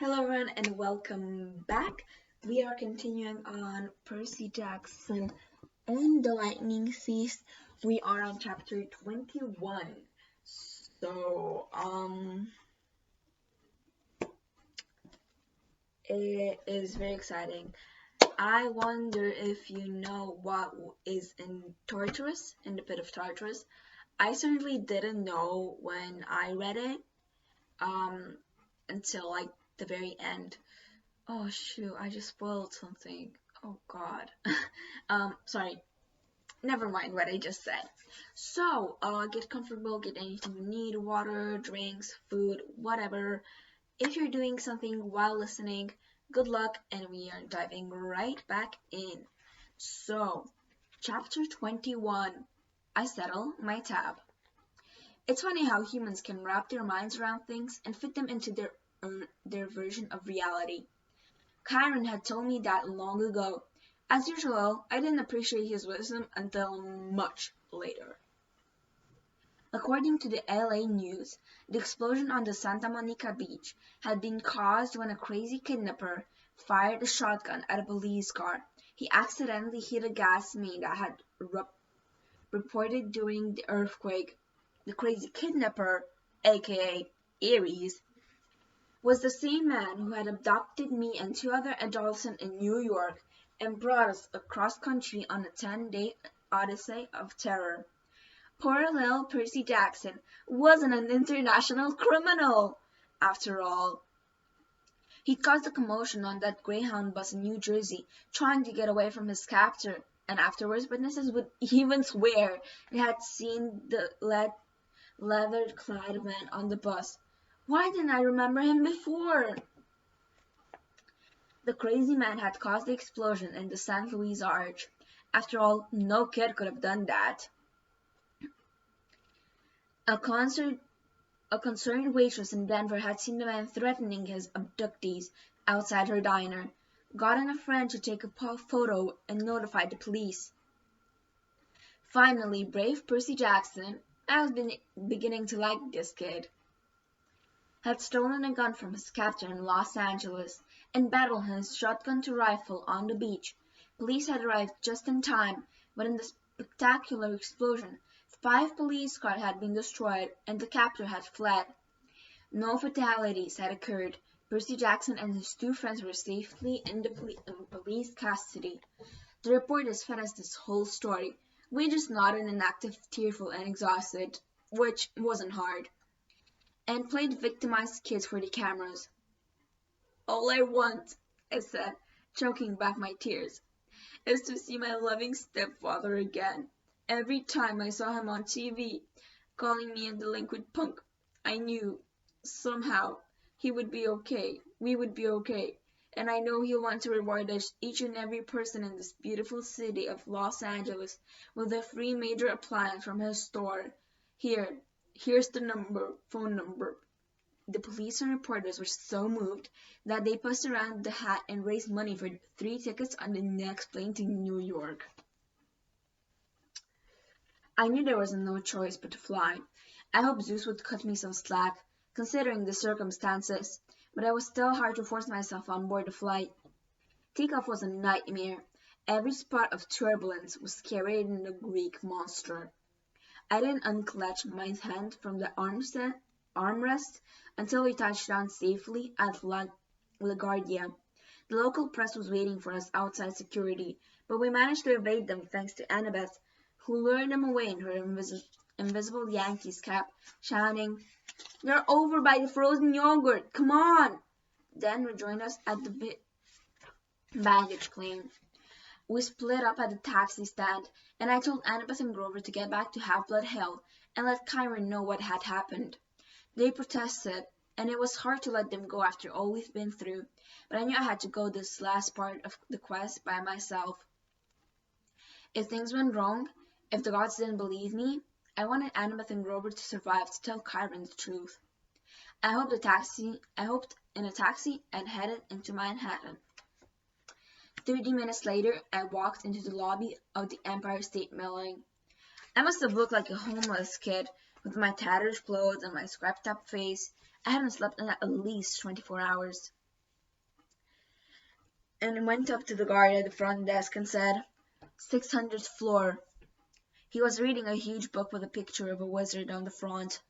Hello everyone and welcome back. We are continuing on Percy Jackson and the Lightning Thief. We are on chapter 21. So, it is very exciting. I wonder if you know what is in Tartarus, in the pit of Tartarus. I certainly didn't know when I read it, until like the very end. Oh shoot, I just spoiled something. Oh god. Sorry. Never mind what I just said. So, get comfortable, get anything you need, water, drinks, food, whatever. If you're doing something while listening, good luck, and we are diving right back in. So, chapter 21. I settle my tab. It's funny how humans can wrap their minds around things and fit them into their version of reality. Chiron had told me that long ago. As usual, I didn't appreciate his wisdom until much later. According to the LA News, the explosion on the Santa Monica beach had been caused when a crazy kidnapper fired a shotgun at a police car. He accidentally hit a gas main that had reported during the earthquake. The crazy kidnapper, aka Ares, was the same man who had abducted me and two other adolescents in New York and brought us across country on a 10-day odyssey of terror. Poor little Percy Jackson wasn't an international criminal, after all. He caused a commotion on that Greyhound bus in New Jersey, trying to get away from his captor, and afterwards witnesses would even swear they had seen the leather-clad man on the bus. Why didn't I remember him before? The crazy man had caused the explosion in the St. Louis Arch. After all, no kid could have done that. A concerned waitress in Denver had seen the man threatening his abductees outside her diner, gotten a friend to take a photo, and notified the police. Finally, brave Percy Jackson, I was beginning to like this kid, had stolen a gun from his captor in Los Angeles and battled his shotgun to rifle on the beach. Police had arrived just in time, but in the spectacular explosion, 5 police cars had been destroyed and the captor had fled. No fatalities had occurred. Percy Jackson and his 2 friends were safely in police custody. The reporters fed us this whole story. We just nodded and acted tearful and exhausted, which wasn't hard, and played victimized kids for the cameras. All I want, I said, choking back my tears, is to see my loving stepfather again. Every time I saw him on TV, calling me a delinquent punk, I knew, somehow, he would be okay, we would be okay, and I know he'll want to reward us, each and every person in this beautiful city of Los Angeles, with a free major appliance from his store. Here's the phone number. The police and reporters were so moved that they passed around the hat and raised money for 3 tickets on the next plane to New York. I knew there was no choice but to fly. I hoped Zeus would cut me some slack, considering the circumstances, but it was still hard to force myself on board the flight. Takeoff was a nightmare. Every spot of turbulence was carried in the Greek monster. I didn't unclench my hand from the armrest until we touched down safely at LaGuardia. The local press was waiting for us outside security, but we managed to evade them thanks to Annabeth, who lured them away in her invisible Yankees cap, shouting, "They're over by the frozen yogurt, come on!" Then rejoined us at the baggage claim. We split up at the taxi stand, and I told Annabeth and Grover to get back to Half-Blood Hill and let Chiron know what had happened. They protested, and it was hard to let them go after all we've been through, but I knew I had to go this last part of the quest by myself. If things went wrong, if the gods didn't believe me, I wanted Annabeth and Grover to survive to tell Chiron the truth. I hopped in a taxi and headed into Manhattan. 30 minutes later, I walked into the lobby of the Empire State Building. I must have looked like a homeless kid, with my tattered clothes and my scrapped up face. I hadn't slept in at least 24 hours. and went up to the guard at the front desk and said, 600th floor. He was reading a huge book with a picture of a wizard on the front.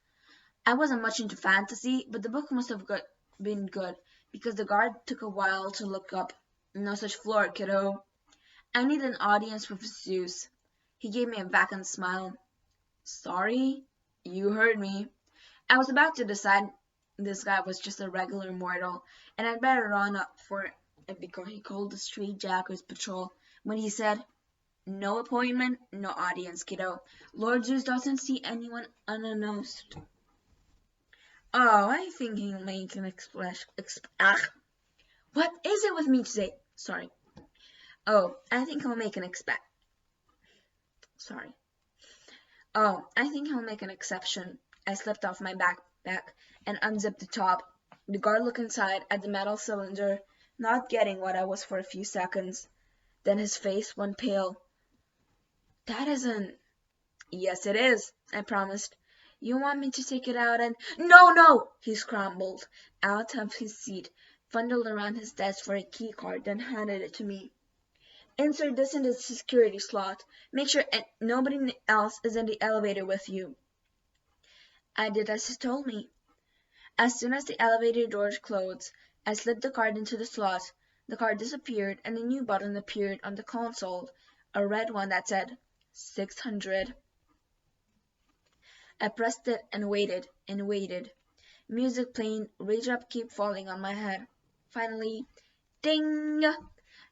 I wasn't much into fantasy, but the book must have been good, because the guard took a while to look up. No such floor, kiddo. I need an audience with Zeus. He gave me a vacant smile. Sorry? You heard me. I was about to decide this guy was just a regular mortal, and I'd better run up for it because he called the Street Jackers Patrol when he said, no appointment, no audience, kiddo. Lord Zeus doesn't see anyone unannounced. Oh, I think he'll make an What is it with me today? Sorry. Oh, I think he'll make an Sorry. Oh, I think he'll make an exception. I slipped off my backpack and unzipped the top. The guard looked inside at the metal cylinder, not getting what I was for a few seconds. Then his face went pale. That isn't... Yes, it is, I promised. You want me to take it out and... No, no! He scrambled out of his seat, fumbled around his desk for a key card, then handed it to me. Insert this in the security slot. Make sure nobody else is in the elevator with you. I did as he told me. As soon as the elevator doors closed, I slipped the card into the slot. The card disappeared and a new button appeared on the console, a red one that said 600. I pressed it and waited and waited. Music playing, raindrops kept falling on my head. Finally, ding!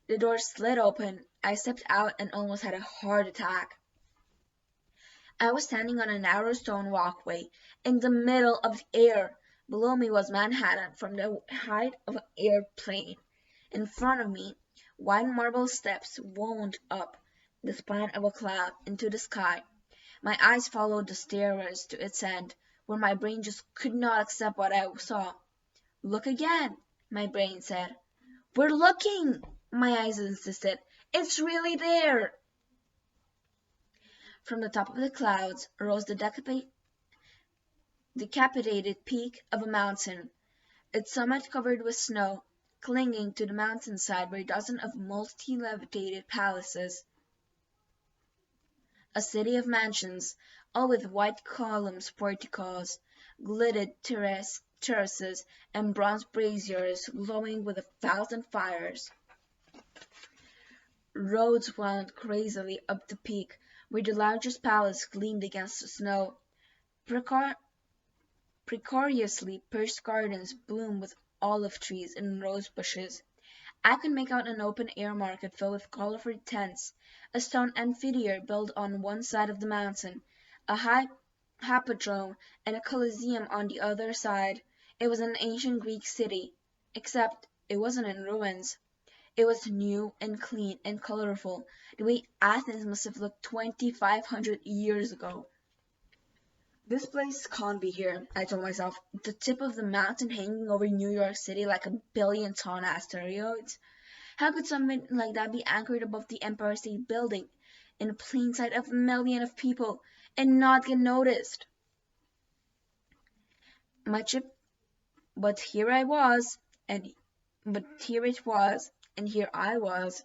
The door slid open. I stepped out and almost had a heart attack. I was standing on a narrow stone walkway in the middle of the air. Below me was Manhattan from the height of an airplane. In front of me, wide marble steps wound up the spine of a cloud into the sky. My eyes followed the stairways to its end, where my brain just could not accept what I saw. Look again, my brain said. We're looking, my eyes insisted. It's really there. From the top of the clouds rose the decapitated peak of a mountain, its summit covered with snow. Clinging to the mountainside were dozens of multi-levitated palaces, a city of mansions, all with white columns, porticos, gilded terraces, and bronze braziers glowing with 1,000 fires. Roads wound crazily up the peak, where the largest palace gleamed against the snow. Precariously perched gardens bloomed with olive trees and rose bushes. I could make out an open-air market filled with colorful tents, a stone amphitheater built on one side of the mountain, a high hippodrome, and a coliseum on the other side. It was an ancient Greek city, except it wasn't in ruins. It was new and clean and colorful, the way Athens must have looked 2,500 years ago. This place can't be here, I told myself. The tip of the mountain hanging over New York City like a billion-ton asteroid. How could something like that be anchored above the Empire State Building, in plain sight of millions of people, and not get noticed? But here I was, and here I was.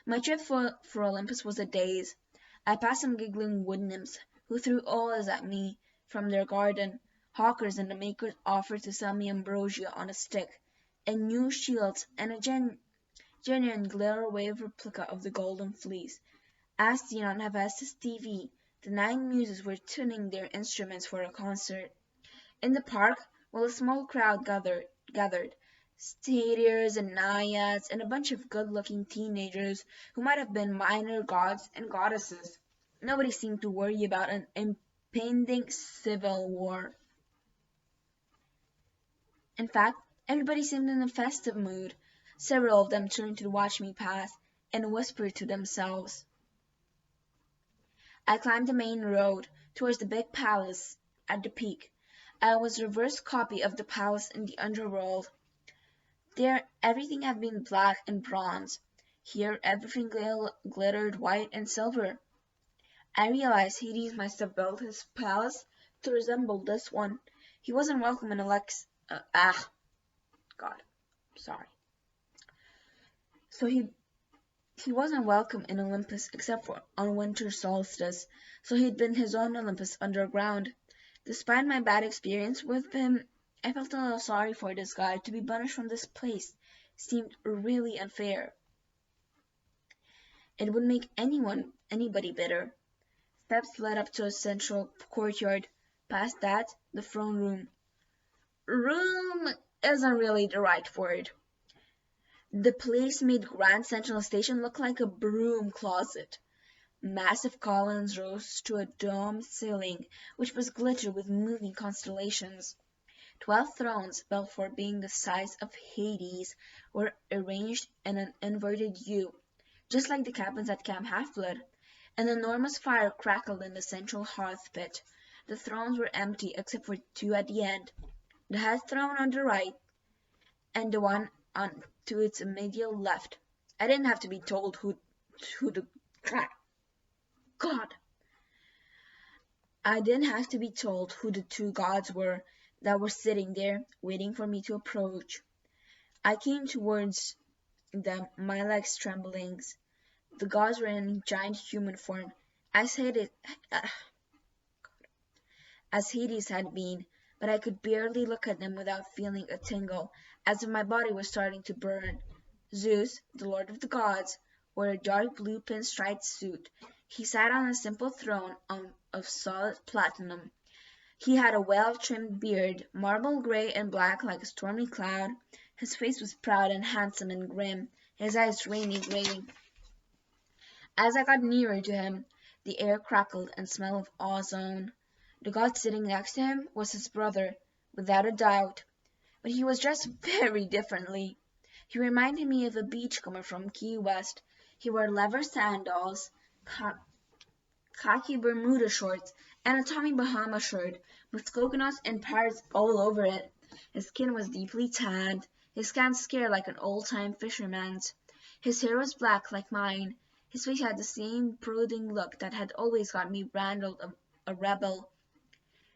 My trip for Olympus was a daze. I passed some giggling wood nymphs who threw olives at me from their garden. Hawkers and the makers offered to sell me ambrosia on a stick, and new shields, and a genuine glitter wave replica of the Golden Fleece. As seen on Hephaestus TV, the 9 muses were tuning their instruments for a concert. In the park, while a small crowd gathered, satyrs and naiads and a bunch of good-looking teenagers who might have been minor gods and goddesses. Nobody seemed to worry about an impending civil war. In fact, everybody seemed in a festive mood. Several of them turned to watch me pass and whispered to themselves. I climbed the main road towards the big palace at the peak. I was a reverse copy of the palace in the underworld. There everything had been black and bronze. Here everything glittered white and silver. I realized Hades must have built his palace to resemble this one. He wasn't welcome in God, sorry. So he wasn't welcome in Olympus except for on winter solstice, so he'd been his own Olympus underground. Despite my bad experience with him, I felt a little sorry for this guy. To be banished from this place seemed really unfair. It would make anybody bitter. Steps led up to a central courtyard. Past that, the throne room. Room isn't really the right word. The place made Grand Central Station look like a broom closet. Massive columns rose to a domed ceiling, which was glittered with moving constellations. 12 thrones, built for being the size of Hades, were arranged in an inverted U, just like the cabins at Camp Half-Blood. An enormous fire crackled in the central hearth pit. The thrones were empty except for two at the end, the head throne on the right and the one on to its immediate left. I didn't have to be told who the God. I didn't have to be told who the two gods were that were sitting there, waiting for me to approach. I came towards them, my legs trembling. The gods were in giant human form, as Hades had been, but I could barely look at them without feeling a tingle, as if my body was starting to burn. Zeus, the lord of the gods, wore a dark blue pinstriped suit. He sat on a simple throne of solid platinum. He had a well-trimmed beard, marble gray and black like a stormy cloud. His face was proud and handsome and grim, his eyes rainy gray. As I got nearer to him, the air crackled and smelled of ozone. The god sitting next to him was his brother, without a doubt, but he was dressed very differently. He reminded me of a beachcomber from Key West. He wore leather sandals, khaki Bermuda shorts, and a Tommy Bahama shirt with coconuts and parrots all over it. His skin was deeply tanned, his scant hair like an old-time fisherman's. His hair was black like mine. His face had the same brooding look that had always got me branded a rebel.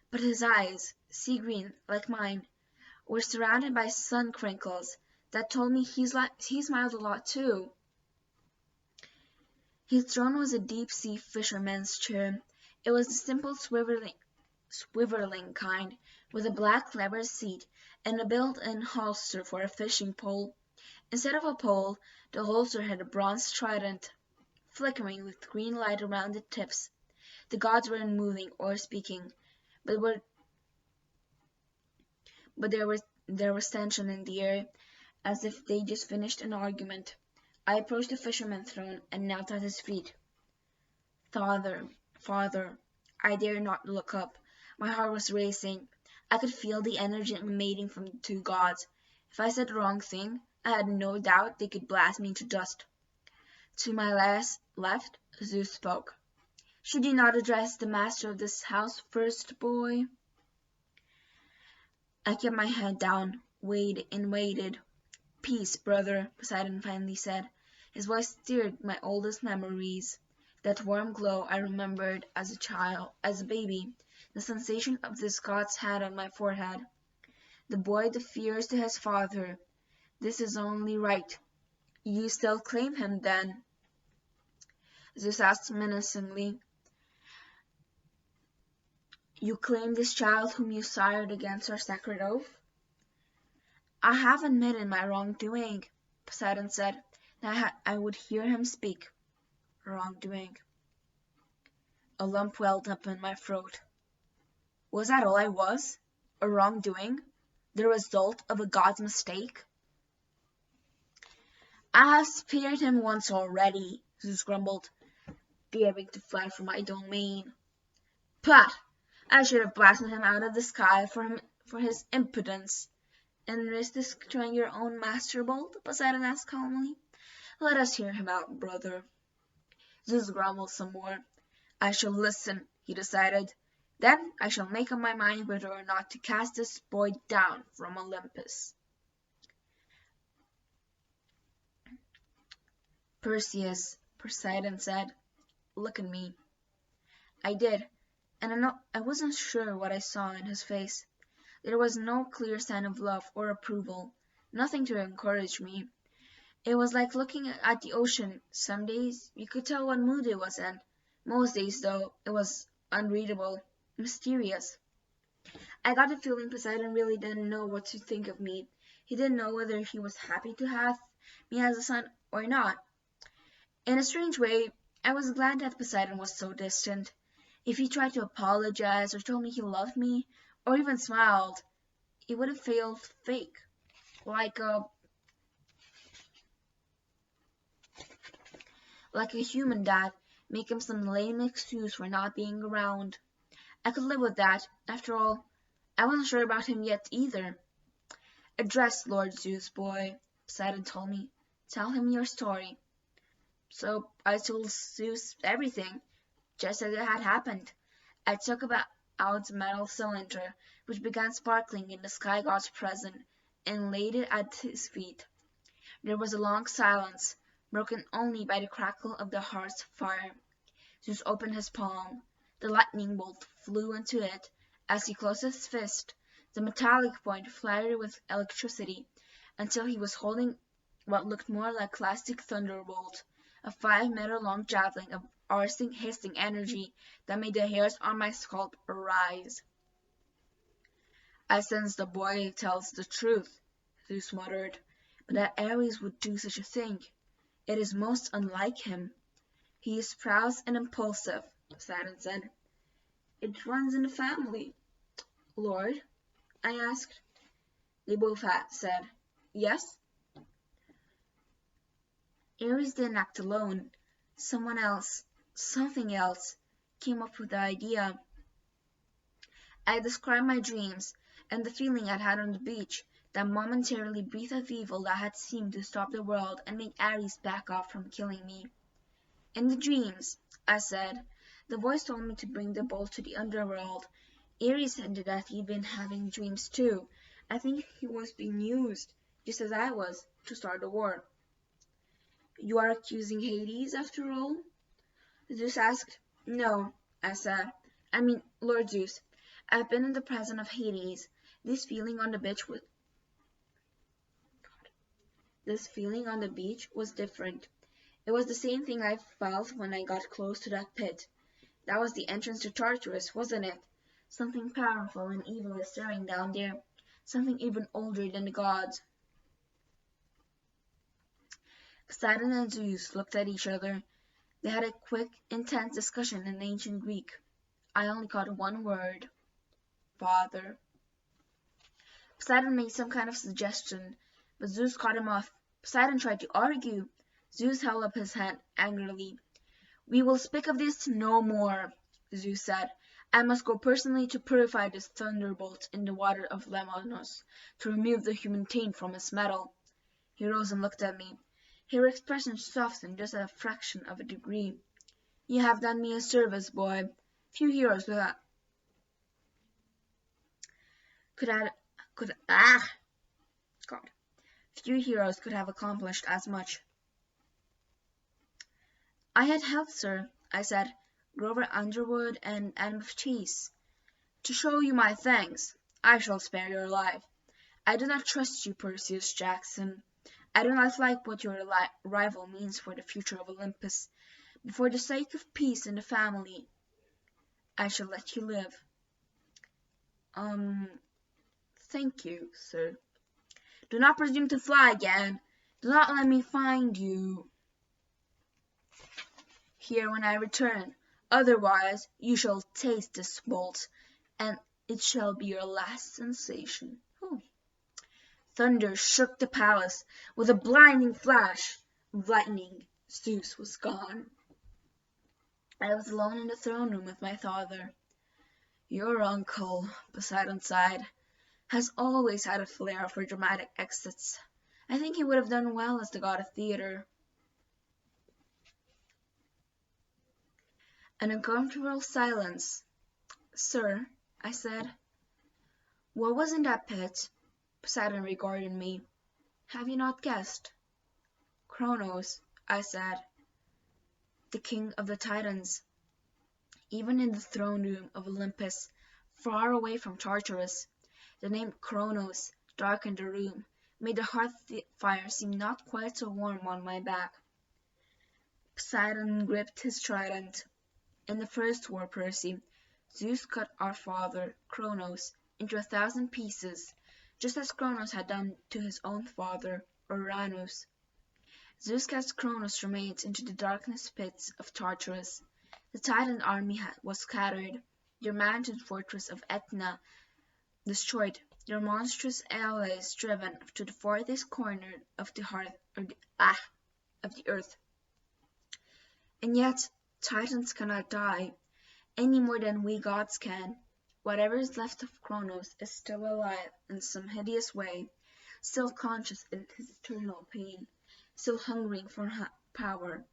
But his eyes, sea green like mine, were surrounded by sun crinkles that told me he smiled a lot too. His throne was a deep-sea fisherman's chair. It was the simple swiveling kind, with a black leather seat and a built-in holster for a fishing pole. Instead of a pole, the holster had a bronze trident, flickering with green light around the tips. The gods weren't moving or speaking, but there was tension in the air, as if they just finished an argument. I approached the fisherman's throne and knelt at his feet. Father, father, I dared not look up. My heart was racing. I could feel the energy emanating from the two gods. If I said the wrong thing, I had no doubt they could blast me into dust. To my left, Zeus spoke. Should you not address the master of this house first, boy? I kept my head down, waited. Peace, brother, Poseidon finally said. His voice stirred my oldest memories. That warm glow I remembered as a baby, the sensation of this god's hand on my forehead. The boy defers to his father. This is only right. You still claim him, then? Zeus asked menacingly. You claim this child whom you sired against our sacred oath? I have admitted my wrongdoing, Poseidon said. I would hear him speak. Wrongdoing. A lump welled up in my throat. Was that all I was? A wrongdoing? The result of a god's mistake? I have spared him once already, Zeus grumbled, daring to fly from my domain. Pah! I should have blasted him out of the sky for his impudence. And risk destroying your own master bolt? Poseidon asked calmly. Let us hear him out, brother. Zeus grumbled some more. I shall listen, he decided. Then I shall make up my mind whether or not to cast this boy down from Olympus. Perseus, Poseidon said, look at me. I did, and I wasn't sure what I saw in his face. There was no clear sign of love or approval, nothing to encourage me. It was like looking at the ocean. Some days you could tell what mood it was in. Most days, though, it was unreadable, mysterious. I got the feeling Poseidon really didn't know what to think of me. He didn't know whether he was happy to have me as a son or not. In a strange way, I was glad that Poseidon was so distant. If he tried to apologize or told me he loved me, or even smiled, it would have felt fake, like a human dad making some lame excuse for not being around. I could live with that. After all, I wasn't sure about him yet either. Address Lord Zeus, boy, Poseidon told me. Tell him your story. So I told Zeus everything, just as it had happened. I took out the metal cylinder, which began sparkling in the sky god's presence, and laid it at his feet. There was a long silence, broken only by the crackle of the hearth's fire. Zeus opened his palm. The lightning bolt flew into it. As he closed his fist, the metallic point flared with electricity, until he was holding what looked more like a classic thunderbolt, a 5-meter-long javelin of arcing, hissing energy that made the hairs on my scalp rise. I sense the boy tells the truth, Zeus muttered, but that Ares would do such a thing. It is most unlike him. He is proud and impulsive, Poseidon said. It runs in the family. Lord? I asked. They both said, yes. Ares didn't act alone. Someone else, something else, came up with the idea. I described my dreams and the feeling I'd had on the beach, that momentarily breath of evil that had seemed to stop the world and make Ares back off from killing me. In the dreams, I said, the voice told me to bring the bolt to the underworld. Ares hinted that he'd been having dreams too. I think he was being used, just as I was, to start a war. You are accusing Hades, after all? Zeus asked. No, I said. I mean, Lord Zeus, I've been in the presence of Hades. This feeling on the beach was different. It was the same thing I felt when I got close to that pit. That was the entrance to Tartarus, wasn't it? Something powerful and evil is staring down there. Something even older than the gods. Poseidon and Zeus looked at each other. They had a quick, intense discussion in ancient Greek. I only caught one word. Father. Poseidon made some kind of suggestion, but Zeus cut him off. Poseidon tried to argue. Zeus held up his hand angrily. We will speak of this no more, Zeus said. I must go personally to purify this thunderbolt in the water of Lemnos, to remove the human taint from its metal. He rose and looked at me. His expression softened just a fraction of a degree. You have done me a service, boy. Few heroes could have accomplished as much. I had helped, sir, I said, Grover Underwood and Adam of Cheese. To show you my thanks, I shall spare your life. I do not trust you, Percy Jackson. I do not like what your rival means for the future of Olympus. But for the sake of peace in the family, I shall let you live. Thank you, sir. Do not presume to fly again. Do not let me find you here when I return. Otherwise, you shall taste this bolt, and it shall be your last sensation. Oh. Thunder shook the palace. With a blinding flash of lightning, Zeus was gone. I was alone in the throne room with my father. Your uncle, Poseidon sighed, has always had a flair for dramatic exits. I think he would have done well as the god of theater. An uncomfortable silence. Sir, I said, what was in that pit? Poseidon regarded me. Have you not guessed? Kronos, I said, the king of the Titans. Even in the throne room of Olympus, far away from Tartarus, the name Kronos darkened the room, made the hearth fire seem not quite so warm on my back. Poseidon gripped his trident. In the first war, Percy, Zeus cut our father, Cronos, into 1,000 pieces, just as Cronos had done to his own father, Uranus. Zeus cast Cronos' remains into the darkness pits of Tartarus. The Titan army was scattered, their mountain fortress of Etna destroyed, their monstrous allies driven to the farthest corner of the earth. And yet, Titans cannot die, any more than we gods can. Whatever is left of Cronos is still alive in some hideous way, still conscious in his eternal pain, still hungering for power.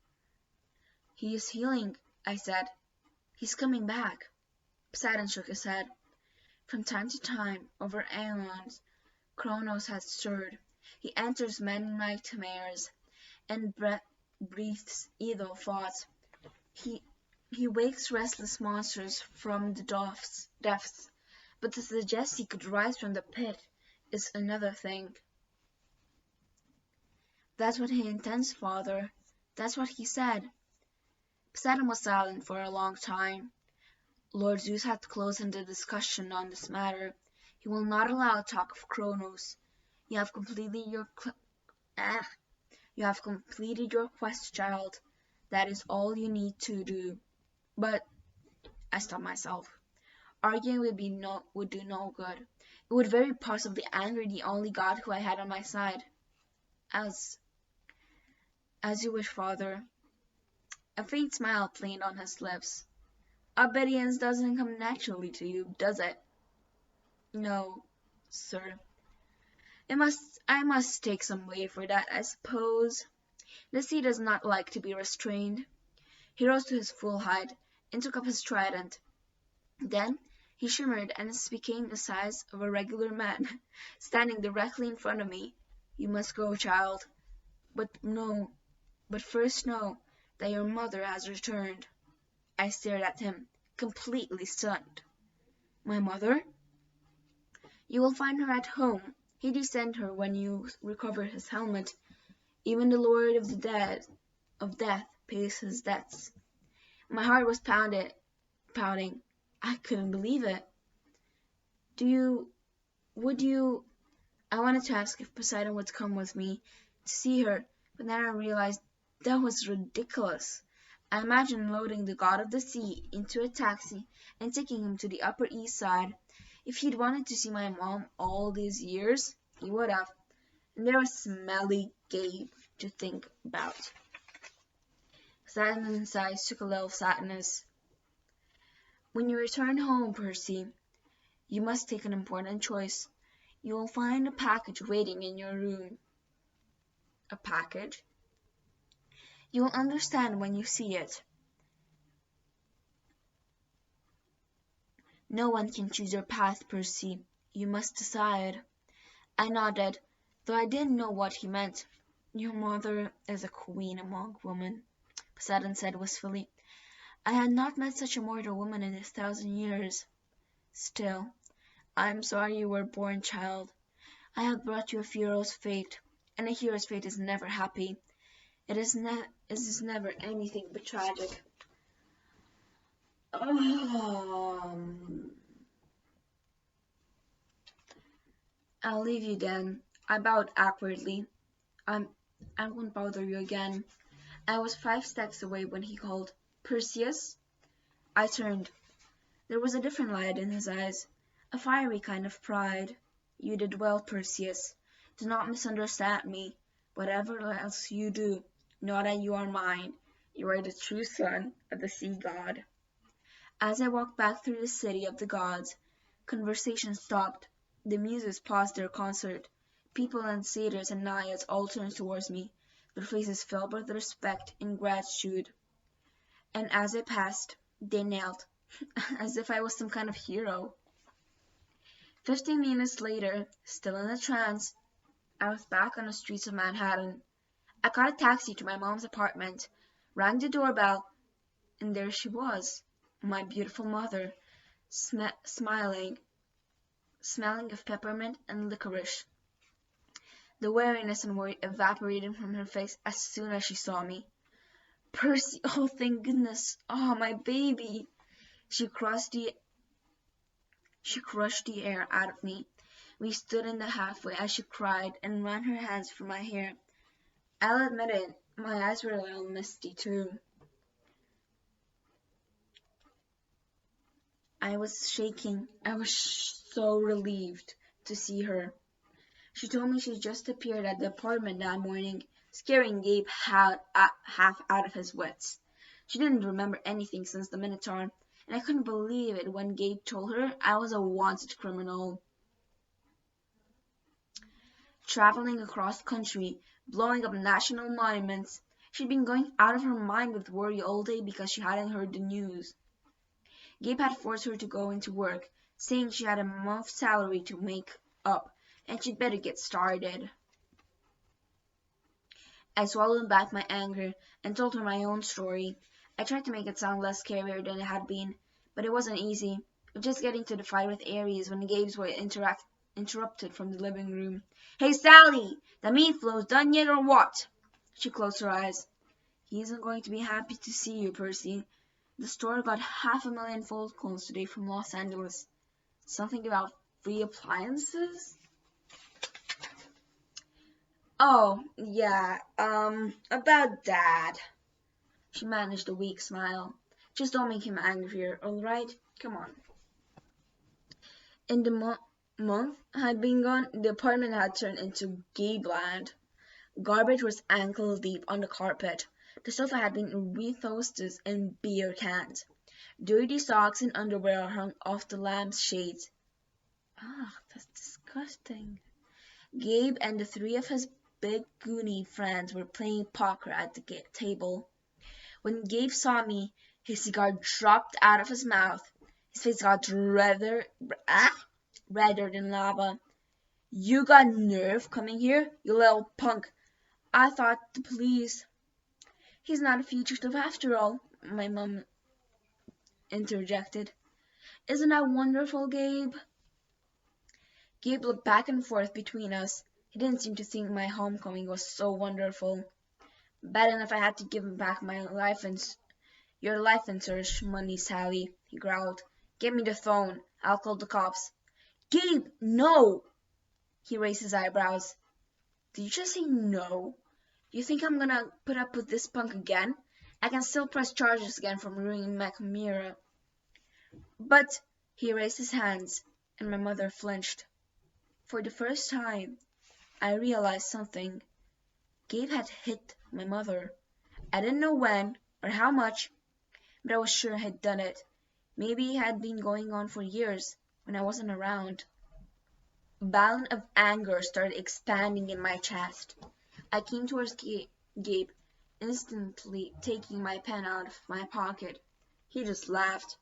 He is healing, I said. He's coming back. Poseidon shook his head. From time to time, over aeons, Cronos has stirred. He enters men nightmares and breathes evil thoughts. He wakes restless monsters from the depths, but to suggest he could rise from the pit is another thing. That's what he intends, father. That's what he said. Poseidon was silent for a long time. Lord Zeus had to close in the discussion on this matter. He will not allow talk of Cronos. You have completed your quest, child. That is all you need to do. But I stopped myself. Arguing would do no good. It would very possibly anger the only god who I had on my side. As you wish, father. A faint smile played on his lips. Obedience doesn't come naturally to you, does it? No, sir. I must take some way for that, I suppose. The sea does not like to be restrained. He rose to his full height and took up his trident. Then he shimmered and became the size of a regular man, standing directly in front of me. You must go, child. But first know that your mother has returned. I stared at him, completely stunned. My mother? You will find her at home. He descend her when you recover his helmet. Even the Lord of Death pays his debts. My heart was pounding. I couldn't believe it. I wanted to ask if Poseidon would come with me to see her, but then I realized that was ridiculous. I imagined loading the god of the sea into a taxi and taking him to the Upper East Side. If he'd wanted to see my mom all these years, he would have. And there was smelly Gabe to think about. Poseidon's eyes took a little sadness. When you return home, Percy, you must take an important choice. You will find a package waiting in your room. A package? You will understand when you see it. No one can choose your path, Percy. You must decide. I nodded, though I didn't know what he meant. Your mother is a queen among women, Poseidon said wistfully. I had not met such a mortal woman in 1,000 years. Still, I am sorry you were born, child. I have brought you a hero's fate, and a hero's fate is never happy. It is never anything but tragic. I'll leave you then. I bowed awkwardly. I won't bother you again. I was 5 steps away when he called, Perseus? I turned. There was a different light in his eyes, a fiery kind of pride. You did well, Perseus. Do not misunderstand me. Whatever else you do, know that you are mine. You are the true son of the sea god. As I walked back through the city of the gods, conversation stopped. The muses paused their concert. People and satyrs and naiads all turned towards me, their faces filled with respect and gratitude. And as I passed, they knelt, as if I was some kind of hero. 15 minutes later, still in a trance, I was back on the streets of Manhattan. I caught a taxi to my mom's apartment, rang the doorbell, and there she was, my beautiful mother, smiling, smelling of peppermint and licorice. The weariness and worry evaporated from her face as soon as she saw me. Percy, oh thank goodness, oh my baby. She crushed the air out of me. We stood in the halfway as she cried and ran her hands through my hair. I'll admit it, my eyes were a little misty too. I was shaking. I was so relieved to see her. She told me she just appeared at the apartment that morning, scaring Gabe half out of his wits. She didn't remember anything since the Minotaur, and I couldn't believe it when Gabe told her I was a wanted criminal. Traveling across country, blowing up national monuments. She'd been going out of her mind with worry all day because she hadn't heard the news. Gabe had forced her to go into work, saying she had a month's salary to make up, and she'd better get started. I swallowed back my anger and told her my own story. I tried to make it sound less scarier than it had been, but it wasn't easy. Just getting to the fight with Aries when Gabe's voice interrupted from the living room. "Hey, Sally! The meat flow's done yet or what?" She closed her eyes. "He isn't going to be happy to see you, Percy. The store got 500,000 phone calls today from Los Angeles. Something about free appliances?" "Oh, yeah, about Dad." She managed a weak smile. "Just don't make him angrier, all right? Come on." In the month had been gone, the apartment had turned into Gabeland. Garbage was ankle deep on the carpet. The sofa had been retoasted in beer cans. Dirty socks and underwear hung off the lampshades. Ah, that's disgusting. Gabe and the three of his big goony friends were playing poker at the table. When Gabe saw me, his cigar dropped out of his mouth. His face got redder than lava. "You got nerve coming here, you little punk. I thought the police—" "He's not a fugitive after all," my mom interjected. "Isn't that wonderful, Gabe?" Gabe looked back and forth between us. He didn't seem to think my homecoming was so wonderful. "Bad enough I had to give him back your life insurance money, Sally," he growled. "Give me the phone. I'll call the cops." "Gabe, no!" He raised his eyebrows. "Did you just say no? You think I'm gonna put up with this punk again? I can still press charges again from ruining my camera." "But—" He raised his hands, and my mother flinched. For the first time, I realized something. Gabe had hit my mother. I didn't know when or how much, but I was sure he'd done it. Maybe it had been going on for years when I wasn't around. A balloon of anger started expanding in my chest. I came towards Gabe, instantly taking my pen out of my pocket. He just laughed.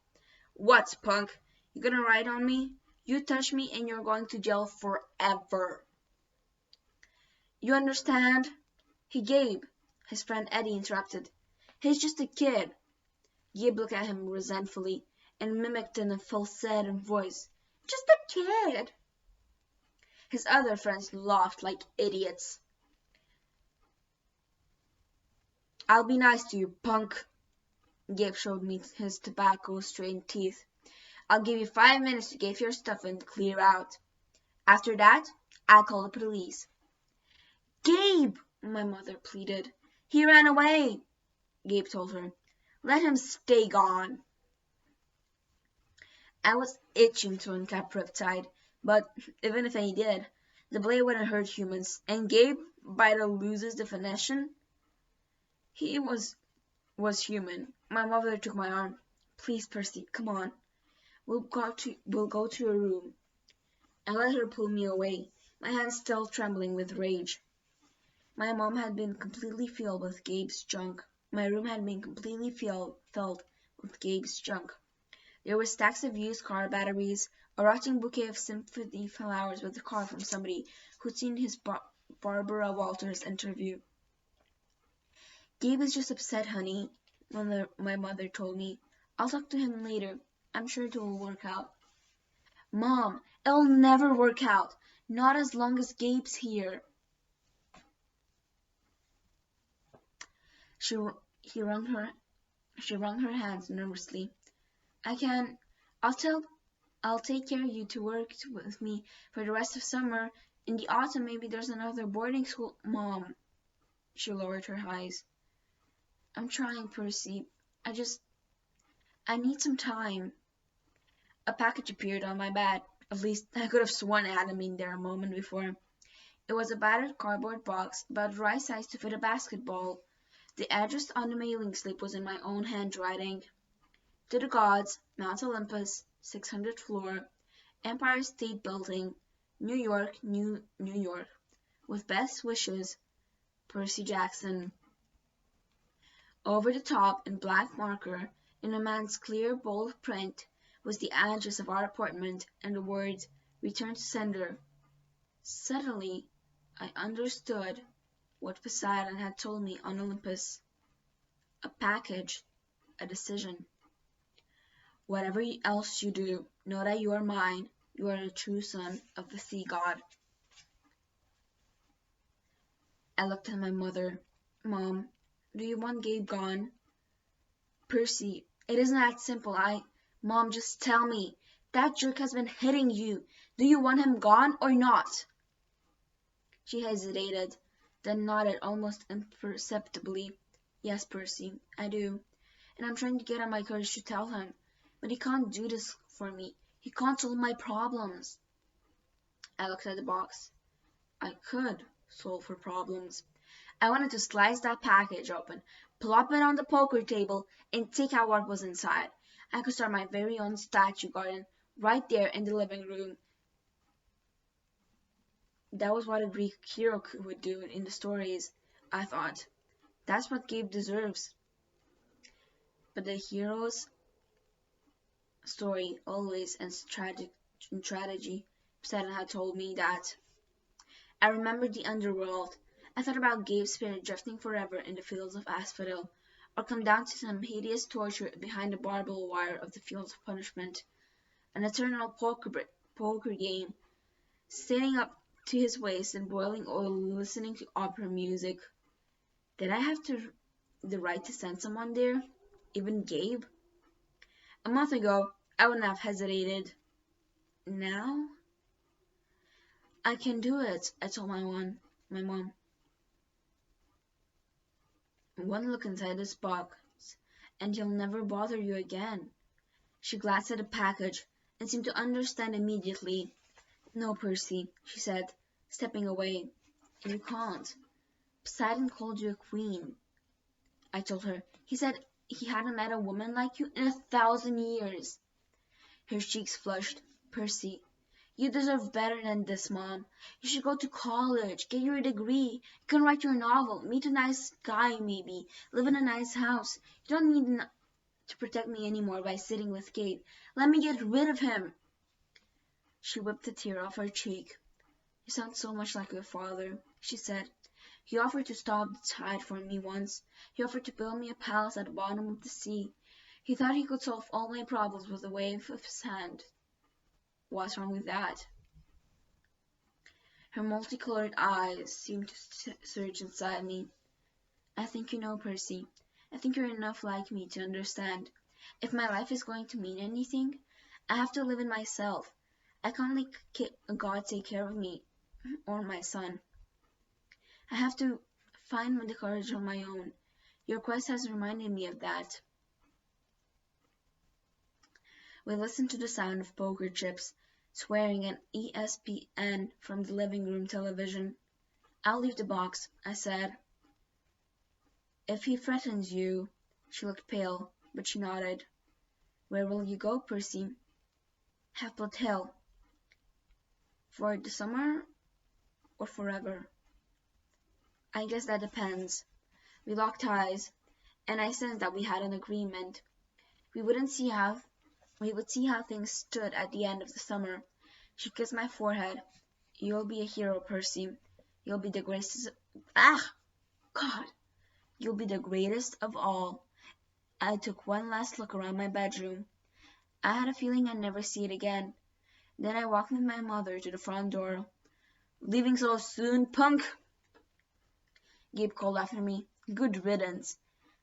"What, punk? You gonna write on me? You touch me and you're going to jail forever." "You understand?" "Hey, Gabe," his friend Eddie interrupted. "He's just a kid." Gabe looked at him resentfully and mimicked in a falsetto voice. "Just a kid." His other friends laughed like idiots. "I'll be nice to you, punk." Gabe showed me his tobacco-stained teeth. "I'll give you 5 minutes to get your stuff and clear out. After that, I'll call the police." "Gabe!" my mother pleaded. "He ran away," Gabe told her. "Let him stay gone." I was itching to uncap Riptide, but even if he did, the blade wouldn't hurt humans, and Gabe, by the loosest definition, he was human. My mother took my arm. "Please, Percy, come on. We'll go to your room." I let her pull me away, my hands still trembling with rage. My mom had been completely filled with Gabe's junk. My room had been completely filled with Gabe's junk. There were stacks of used car batteries, a rotting bouquet of sympathy flowers with a card from somebody who'd seen his Barbara Walters interview. "Gabe is just upset, honey," my mother told me. "I'll talk to him later. I'm sure it will work out." "Mom, it'll never work out. Not as long as Gabe's here." She, he wrung her, she wrung her hands nervously. I can, I'll take care of you to work with me for the rest of summer. In the autumn, maybe there's another boarding school. Mom, she lowered her eyes. I'm trying, Percy. I need some time. A package appeared on my bed. At least I could have sworn it hadn't been there a moment before. It was a battered cardboard box, about the right size to fit a basketball. The address on the mailing slip was in my own handwriting. To the gods, Mount Olympus, 600th floor, Empire State Building, New York, New York. With best wishes, Percy Jackson. Over the top, in black marker, in a man's clear, bold print, was the address of our apartment and the words, Return to sender. Suddenly, I understood what Poseidon had told me on Olympus. A package, a decision. Whatever else you do, know that you are mine. You are a true son of the sea god. I looked at my mother. Mom, do you want Gabe gone? Percy, it isn't that simple. Mom, just tell me. That jerk has been hitting you. Do you want him gone or not? She hesitated, then nodded almost imperceptibly. Yes, Percy, I do. And I'm trying to get up my courage to tell him. But he can't do this for me. He can't solve my problems. I looked at the box. I could solve her problems. I wanted to slice that package open, plop it on the poker table, and take out what was inside. I could start my very own statue garden right there in the living room. That was what a Greek hero would do in the stories, I thought. That's what Gabe deserves. But the hero's story always ends in tragedy. Poseidon had told me that. I remembered the underworld. I thought about Gabe's spirit drifting forever in the fields of asphodel, or come down to some hideous torture behind the barbed wire of the fields of punishment. An eternal poker game, standing up to his waist in boiling oil, listening to opera music. Did I have the right to send someone there? Even Gabe? A month ago, I wouldn't have hesitated. Now? I can do it, I told my mom. One look inside this box, and he'll never bother you again. She glanced at the package and seemed to understand immediately. No, Percy, she said, stepping away. You can't. Poseidon called you a queen. I told her. He said he hadn't met a woman like you in 1,000 years. Her cheeks flushed. Percy, you deserve better than this, Mom. You should go to college, get your degree. You can write your novel, meet a nice guy maybe, live in a nice house. You don't need to protect me anymore by sitting with Kate. Let me get rid of him. She whipped a tear off her cheek. You sound so much like your father, she said. He offered to stop the tide for me once. He offered to build me a palace at the bottom of the sea. He thought he could solve all my problems with a wave of his hand. What's wrong with that? Her multicolored eyes seemed to surge inside me. I think you know, Percy. I think you're enough like me to understand. If my life is going to mean anything, I have to live it myself. I can't let God take care of me or my son. I have to find the courage on my own. Your quest has reminded me of that. We listened to the sound of poker chips, swearing at ESPN from the living room television. I'll leave the box, I said. If he threatens you, she looked pale, but she nodded. Where will you go, Percy? Half-Blood Hill. For the summer or forever? I guess that depends. We locked eyes, and I sensed that we had an agreement. We would see how things stood at the end of the summer. She kissed my forehead. You'll be a hero, Percy. You'll be the greatest. God! You'll be the greatest of all. I took one last look around my bedroom. I had a feeling I'd never see it again. Then I walked with my mother to the front door. Leaving so soon, punk? Gabe called after me. Good riddance.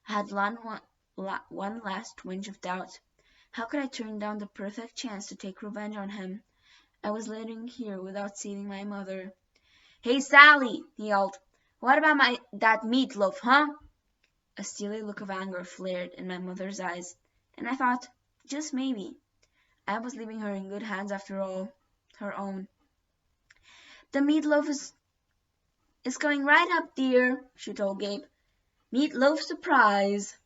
I had one last twinge of doubt. How could I turn down the perfect chance to take revenge on him? I was living here without seeing my mother. "Hey, Sally!" he yelled. "What about that meatloaf, huh?" A steely look of anger flared in my mother's eyes, and I thought, just maybe, I was leaving her in good hands after all, her own. "The meatloaf is going right up, dear," she told Gabe. "Meatloaf surprise."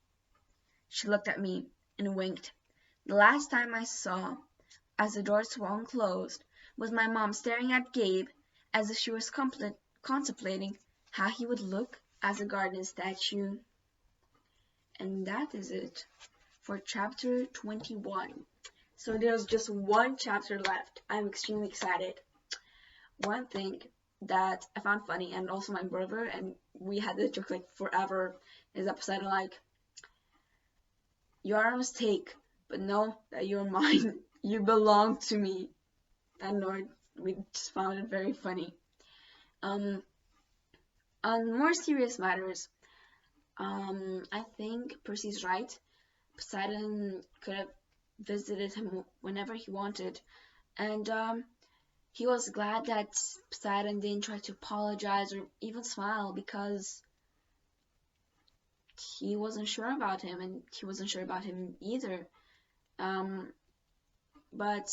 She looked at me and winked. The last time I saw, as the door swung closed, was my mom staring at Gabe as if she was contemplating how he would look as a garden statue. And that is it for chapter 21. So there's just one chapter left. I'm extremely excited. One thing that I found funny, and also my brother, and we had this joke like forever, is episode like, "You are a mistake, but know that you're mine. You belong to me." And we just found it very funny. On more serious matters, I think Percy's right. Poseidon could have visited him whenever he wanted, and he was glad that Poseidon didn't try to apologize or even smile, because he wasn't sure about him, and he wasn't sure about him either. But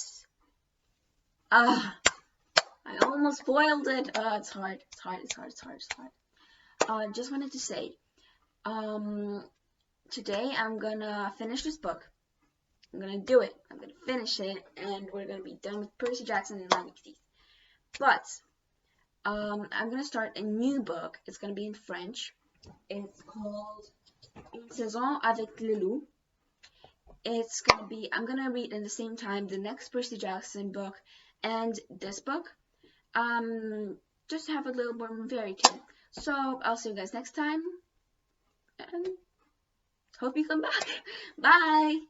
I almost spoiled it. It's hard. Just wanted to say, today I'm gonna finish this book. I'm gonna do it. I'm gonna finish it, and we're gonna be done with Percy Jackson and Lightning Thief. But I'm gonna start a new book. It's gonna be in French. It's called Une saison avec le loup. I'm gonna read in the same time the next Percy Jackson book and this book. Just have a little more variety. So I'll see you guys next time, and hope you come back. Bye.